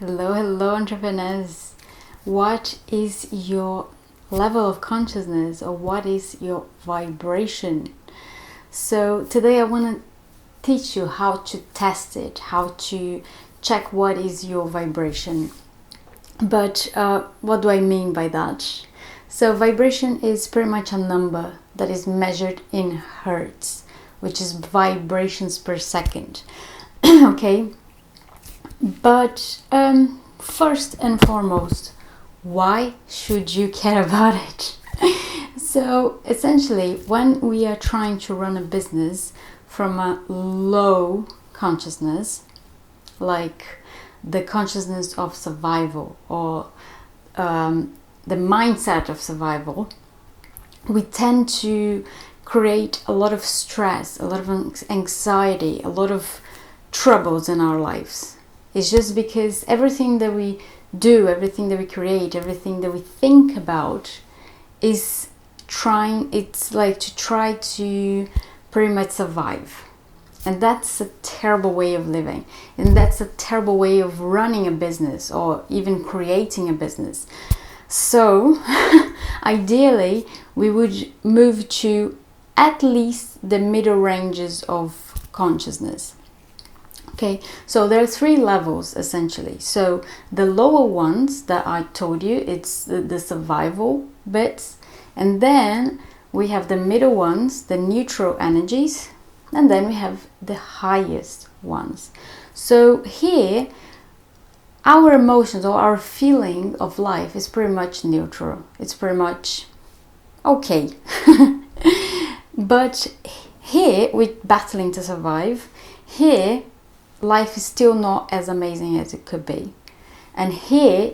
Hello, hello, entrepreneurs. What is your level of consciousness, or what is your vibration? So today I want to teach you how to test it, how to check what is your vibration. But what do I mean by that? So vibration is pretty much a number that is measured in hertz, which is vibrations per second. Okay? But first and foremost, why should you care about it? So essentially, when we are trying to run a business from a low consciousness, like the consciousness of survival or the mindset of survival, we tend to create a lot of stress, a lot of anxiety, a lot of troubles in our lives. It's just because everything that we do, everything that we create, everything that we think about it's like to try to pretty much survive. And that's a terrible way of living. And that's a terrible way of running a business or even creating a business. So ideally, we would move to at least the middle ranges of consciousness. Okay, so there are three levels essentially. So the lower ones that I told you, it's the survival bits, and then we have the middle ones, the neutral energies, and then we have the highest ones. So here, our emotions or our feeling of life is pretty much neutral. It's pretty much okay. But here, we're battling to survive. Here, life is still not as amazing as it could be. And here,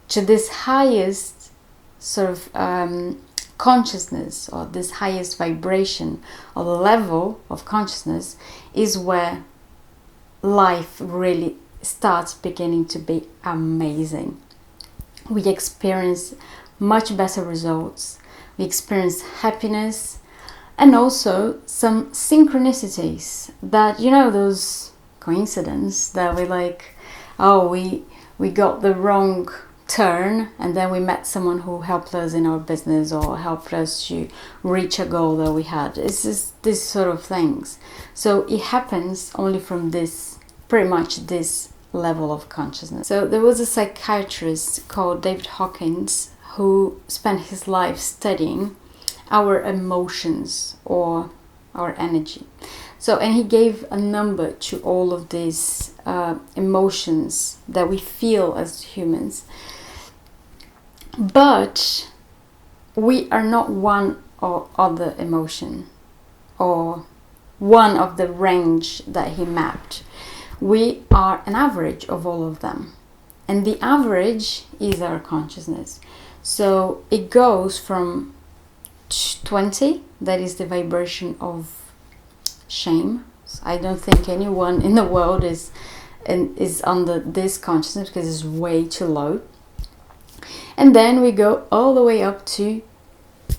to this highest sort of consciousness, or this highest vibration or level of consciousness, is where life really starts beginning to be amazing. We experience much better results. We experience happiness and also some synchronicities that, those coincidence that we like, oh, we got the wrong turn and then we met someone who helped us in our business or helped us to reach a goal that we had. It's just this sort of things. So it happens only from pretty much this level of consciousness. So there was a psychiatrist called David Hawkings who spent his life studying our emotions or our energy. So, and he gave a number to all of these emotions that we feel as humans. But we are not one or other emotion or one of the range that he mapped. We are an average of all of them. And the average is our consciousness. So it goes from 20, that is the vibration of shame. I don't think anyone in the world is under this consciousness because it's way too low. And then we go all the way up to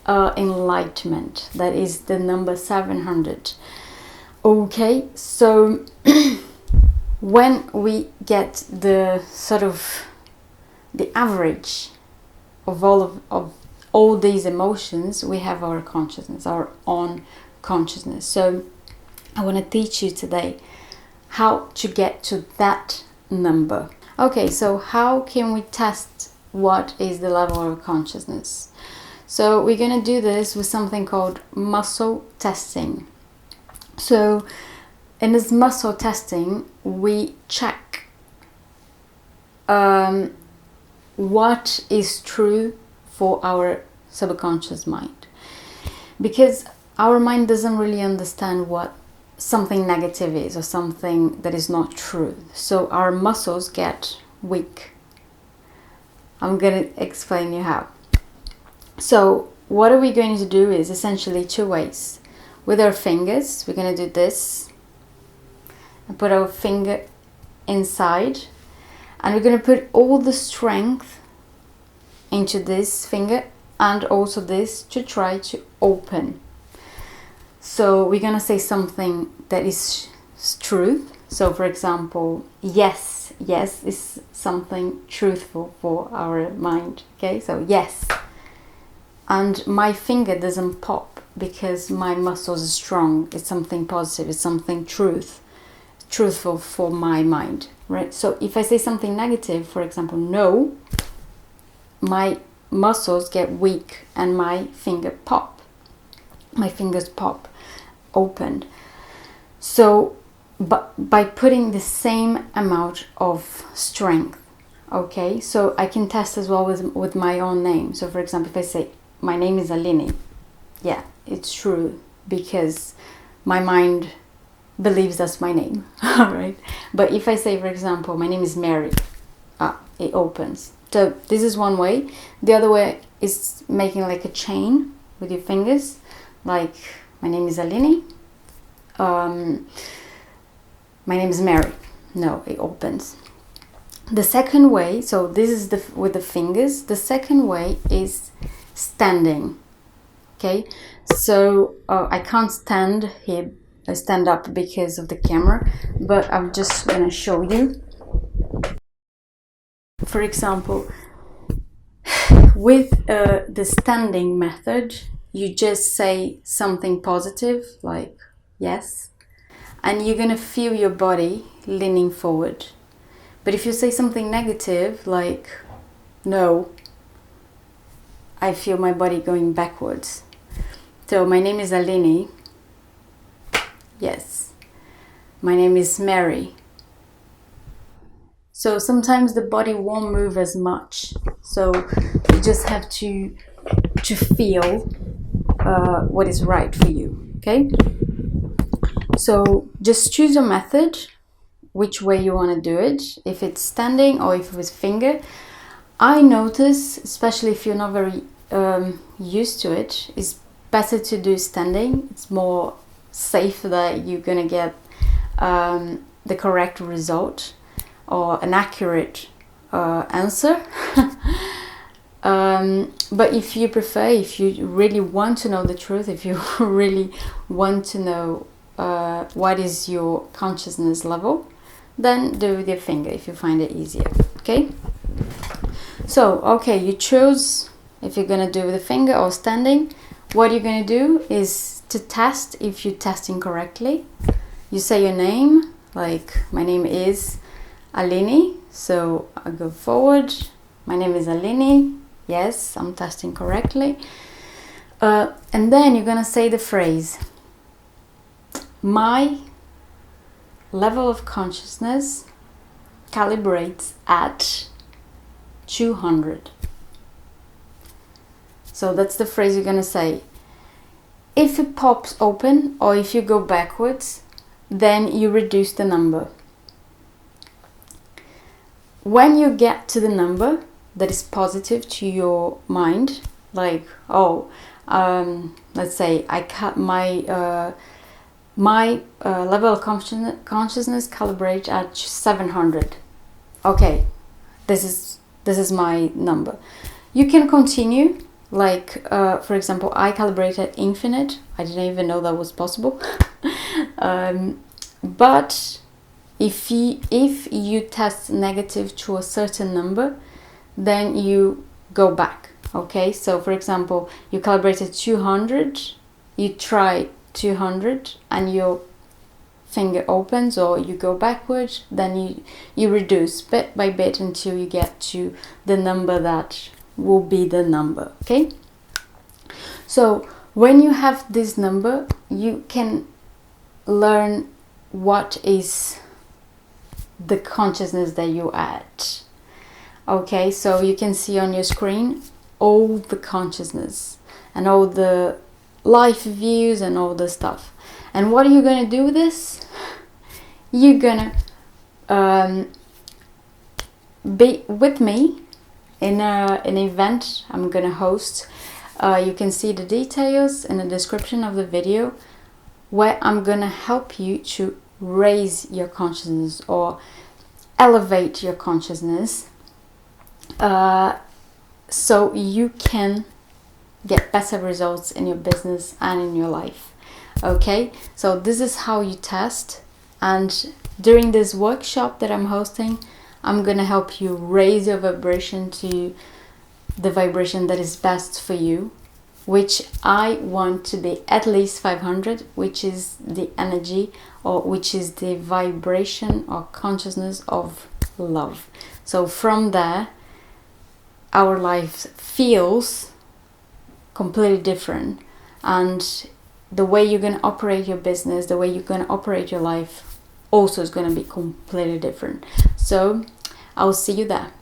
enlightenment. That is the number 700. Okay, so when we get the sort of the average of all these emotions, we have our consciousness, our own consciousness. So I want to teach you today how to get to that number. Okay, so how can we test what is the level of consciousness? So we're going to do this with something called muscle testing. So in this muscle testing, we check what is true for our subconscious mind. Because our mind doesn't really understand what something negative is or something that is not true. So our muscles get weak. I'm going to explain you how. So what are we going to do is essentially two ways. With our fingers, we're going to do this and put our finger inside, and we're going to put all the strength into this finger and also this to try to open. So we're going to say something that is truth. So for example, yes yes is something truthful for our mind. Okay, so yes. And my finger doesn't pop because my muscles are strong. It's something positive. It's something truthful for my mind, right? So if I say something negative, for example, no, my muscles get weak and my fingers pop opened. So but by putting the same amount of strength, okay, so I can test as well with my own name. So for example, if I say my name is Aline, yeah, it's true because my mind believes that's my name. All right. But if I say, for example, my name is Mary, it opens. So this is one way. The other way is making like a chain with your fingers, like my name is Aline, my name is Mary. No, it opens. The second way, so this is with the fingers. The second way is standing. Okay, so I can't stand here. I stand up because of the camera, but I'm just gonna show you. For example, with the standing method, you just say something positive like yes, and you're gonna feel your body leaning forward. But if you say something negative like no, I feel my body going backwards. So my name is Aline. Yes. My name is Mary. So sometimes the body won't move as much. So you just have to feel what is right for you. Okay. So just choose a method, which way you want to do it. If it's standing or if it's finger. I notice, especially if you're not very used to it, it's better to do standing. It's more safe that you're gonna get the correct result or an accurate answer. But if you prefer, if you really want to know the truth, if you really want to know what is your consciousness level, then do with your finger if you find it easier. Okay. So okay, you choose if you're gonna do with the finger or standing. What you're gonna do is to test if you're testing correctly. You say your name, like my name is Aline, so I go forward. My name is Aline. Yes, I'm testing correctly. And then you're gonna say the phrase, my level of consciousness calibrates at 200. So that's the phrase you're gonna say. If it pops open or if you go backwards, then you reduce the number. When you get to the number that is positive to your mind, like let's say I cut my level of consciousness calibrate at 700. Okay, this is my number. You can continue, like for example, I calibrated infinite. I didn't even know that was possible. But if you test negative to a certain number, then you go back. Okay, so for example, you calibrated 200, you try 200 and your finger opens or you go backwards, then you reduce bit by bit until you get to the number that will be the number. Okay, so when you have this number, you can learn what is the consciousness that you're at. Okay, so you can see on your screen all the consciousness and all the life views and all the stuff. And what are you going to do with this? You're going to be with me in an event I'm going to host. You can see the details in the description of the video, where I'm going to help you to raise your consciousness or elevate your consciousness, so you can get better results in your business and in your life. Okay, so this is how you test. And during this workshop that I'm hosting, I'm going to help you raise your vibration to the vibration that is best for you, which I want to be at least 500, which is the energy, or which is the vibration or consciousness of love. So from there, our life feels completely different, and the way you're going to operate your business, the way you're going to operate your life also is going to be completely different. So I'll see you there.